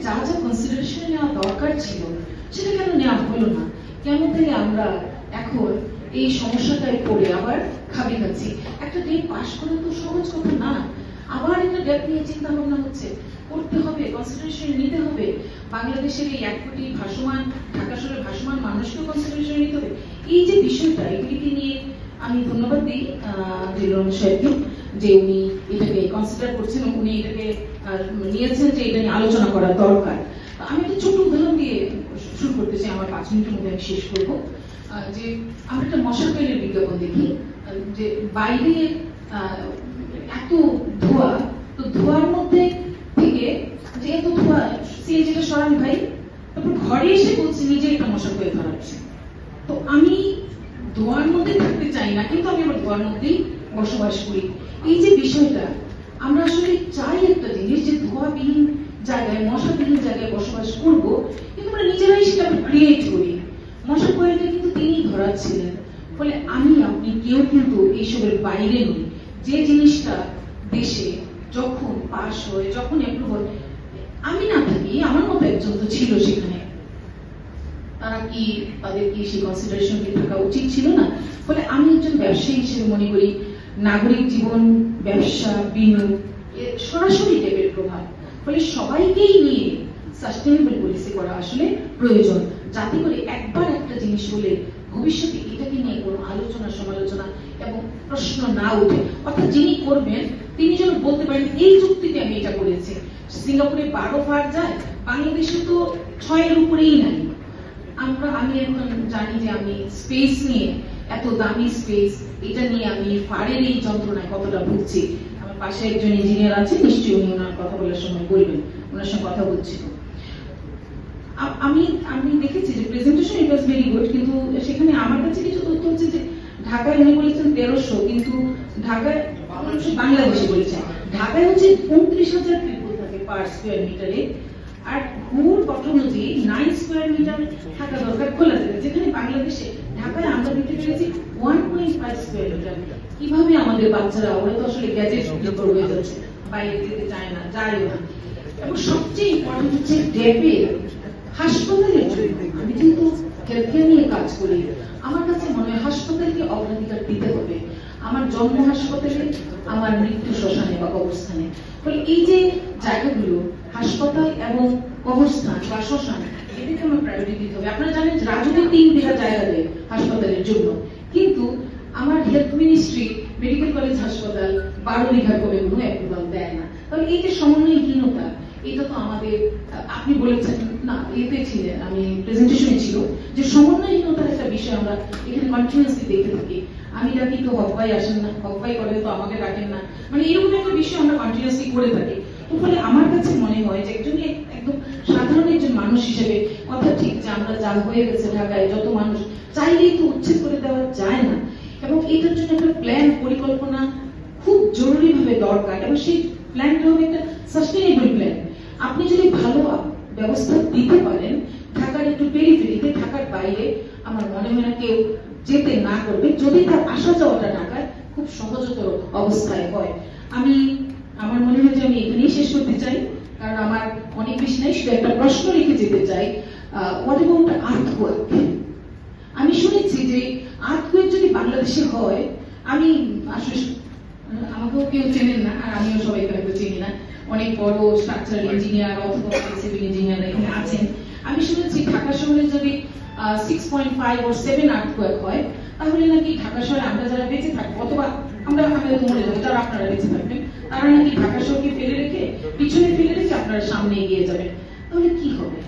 যা যা কনসিডারেশন নেওয়া দরকার ছিল সেটা কেন নেওয়া হলো না? কেন থেকে আমরা এখন এই সমস্যাটায় পড়ে আবার খাবি খাচ্ছি? একটা ডেট পাস করা তো সহজ কথা না, আবার একটা ডেট নিয়ে চিন্তা ভাবনা হচ্ছে, করতে হবে, কনসিডারেশন নিতে হবে। বাংলাদেশের এই 1 কোটি ভাসমান, ঢাকা শহরের ভাসমান মানুষকেও কনসিডারেশন নিতে হবে। এই যে বিষয়টা, এগুলিকে নিয়ে আমি ধন্যবাদ দিই জিলন সাহেবকে যে উনি এটাকে কনসিডার করছেন, উনি এটাকে নিয়েছেন যে এটা নিয়ে আলোচনা করা দরকার। আমি একটা ছোট উদাহরণ দিয়ে শুরু করতে চাই, আমার 5 মিনিটের মধ্যে আমি শেষ করবো। যে আমরা একটা মশার কয়েলের বিজ্ঞাপন দেখি, যে বাইরে এত ধোঁয়া, তো ধোঁয়ার মধ্যে থেকে যে এত ধোঁয়া, সিএনজিটা সরান ভাই, তারপর ঘরে এসে বলছে নিজে একটা মশার কয়েল ধরাচ্ছে। তো আমি ধোঁয়ার মধ্যে থাকতে চাই না, কিন্তু আমি আমার ধোঁয়ার মধ্যেই বসবাস করি। এই যে বিষয়টা, আমরা আসলে চাই একটা জিনিস যে ধোঁয়াবিহীন জায়গায়, মশাবিহীন জায়গায় বসবাস করব, কিন্তু আমরা নিজেরাই সেটা ক্রিয়েট করি। মশার কয়েলটা কিন্তু তিনি ধরাচ্ছিলেন। ফলে আমি আপনি কেউ কিন্তু এইসবের বাইরে নই। যে জিনিসটা দেশে যখন পাস হয়, যখন অ্যাপ্রুভাল, আমি না থাকি, আমার মতো একজন তো ছিল সেখানে, তারা কি, তাদের কি সেই কনসিডারেশন কি থাকা উচিত ছিল না? ফলে আমি একজন ব্যবসায়ী হিসেবে মনে করি নাগরিক জীবন, ব্যবসা, বিনিয়োগ সরাসরি টাইপের প্রভাব। ফলে সবাইকেই নিয়ে সাস্টেনেবল পলিসি করা আসলে প্রয়োজন, যাতে করে একবার একটা জিনিস হলে ভবিষ্যতে এটাকে নিয়ে কোনো আলোচনা, সমালোচনা এবং প্রশ্ন না উঠে। অর্থাৎ যিনি করবেন তিনি যেন বলতে পারেন এই যুক্তিতে আমি এটা করেছি। সিঙ্গাপুরে 12 ভার যায়, বাংলাদেশে তো 6 এর উপরেই নাই। আমি এখন জানি যে আমি স্পেস নিয়ে, এত দামি স্পেস, এটা নিয়ে আমি ফারের এই যন্ত্রণায় কতটা ভুগছি। আমার পাশে একজন ইঞ্জিনিয়ার আছে, নিশ্চয়ই উনি ওনার কথা বলার সময় বলবেন, ওনার সঙ্গে কথা বলছিল। আমি দেখেছি যে presentation it was very good, কিন্তু সেখানে আমার কাছে কিছু তথ্য হচ্ছে যে ঢাকায় উনি বলেছেন 1300, কিন্তু ঢাকায়, বাংলাদেশে বলেছেন ঢাকায় হচ্ছে 29,000 পিপল থাকে পার স্কোয়ার মিটারে, আর ঘুর গঠন অনুযায়ী 9 স্কোয়ার মিটার থাকা দরকার খোলা জায়গা, যেখানে বাংলাদেশে, ঢাকায় আমরা দিতে পেরেছি 1.5 স্কোয়ার মিটার। কিভাবে আমাদের বাচ্চারা, ওরা তো আসলে গ্যাজেট নির্ভর হয়ে যাচ্ছে, বাইরে যেতে চায় না, যায়ও না। এবং সবচেয়ে ইম্পর্টেন্ট হচ্ছে ডেপে হাসপাতালের জন্য। আমি কিন্তু হেলথ কেয়ার নিয়ে কাজ করি, আমার কাছে মনে হয় হাসপাতালকে অগ্রাধিকার দিতে হবে। আমার জন্ম হাসপাতালে, আমার মৃত্যু শ্মশানে বা কবরস্থানে। ফলে এই যে জায়গাগুলো, হাসপাতাল এবং কবরস্থান বা শ্মশান, এটাকে আমার প্রায়োরিটি দিতে হবে। আপনারা জানেন রাজুকে 3 বিঘা জায়গা দেয় হাসপাতালের জন্য, কিন্তু আমার হেলথ মিনিস্ট্রি মেডিকেল কলেজ হাসপাতাল 12 বিঘার করে কোনো অ্যাপ্রুভাল দেয় না। তাহলে এই যে সমন্বয়হীনতা, এটা তো আমাদের, আপনি বলেছেন না, এতে ছিলেন, আমি প্রেজেন্টেশনে ছিল যে সমন্বয়হীনতার একটা বিষয় আমরা এখানে কন্টিনিউয়াসলি দেখে থাকি। আমি ডাকি তো হক ভাই আসেন না, হক ভাই করে তো আমাকে ডাকেন না, মানে এরকম একটা বিষয় আমরা কন্টিনিউয়াসলি করে থাকি। তো ফলে আমার কাছে মনে হয় যে একজন একদম সাধারণ একজন মানুষ হিসেবে, কথা ঠিক যে আমরা যা হয়ে গেছে ঢাকায়, যত মানুষ চাইলেই তো উচ্ছেদ করে দেওয়া যায় না, এবং এটার জন্য একটা প্ল্যান, পরিকল্পনা খুব জরুরি ভাবে দরকার, এবং সেই প্ল্যানটা হবে একটা সাস্টেনেবল প্ল্যান। আপনি যদি ভালো ব্যবস্থা দিতে পারেন, ঢাকার একটু পেরিফেরিতে, ঢাকার বাইরে আমার মনে হয় না কেউ যেতে না করবে, যদি তার আসা যাওয়াটা ঢাকায় খুব সহজতর অবস্থায় হয়। আমার মনে হয় যে আমি এখানেই শেষ করতে চাই, কারণ আমার অনেক বেশি নাই, শুধু একটা প্রশ্ন রেখে যেতে চাই। What about earthquake? আমি শুনেছি যে আর্থকোয়েক যদি বাংলাদেশে হয়, আমি আসলে, আমাকেও কেউ চেনেন না, আর আমিও সবাইকে হয়তো চিনি না, অনেক বড় স্ট্রাকচারাল ইঞ্জিনিয়ার অথবা সিভিল ইঞ্জিনিয়ার এখানে আছেন। আমি শুনেছি ঢাকা শহরে যদি 6.5 or 7 আর্থকোয়েক হয়, তাহলে নাকি ঢাকা শহরে আমরা যারা বেঁচে থাকবো, অথবা আমরা মরে যাবো, যারা আপনারা বেঁচে থাকবেন, তারা নাকি ঢাকা শহরকে ফেলে রেখে, পিছনে ফেলে রেখে আপনারা সামনে এগিয়ে যাবেন। তাহলে কি হবে?